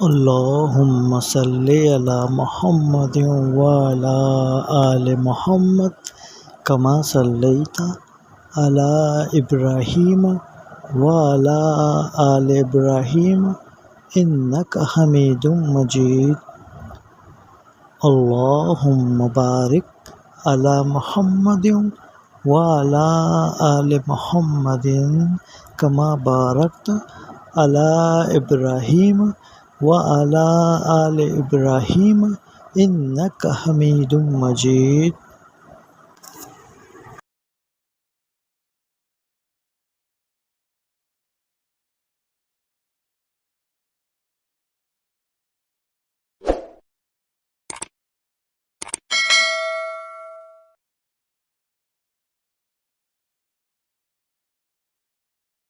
اللهم صل على محمد وعلى آل محمد كما صليت على إبراهيم وعلى آل إبراهيم إنك حميد مجيد. اللهم بارك على محمد وعلى آل محمد كما باركت على إبراهيم وعلى آل إبراهيم إنك حميد مجيد.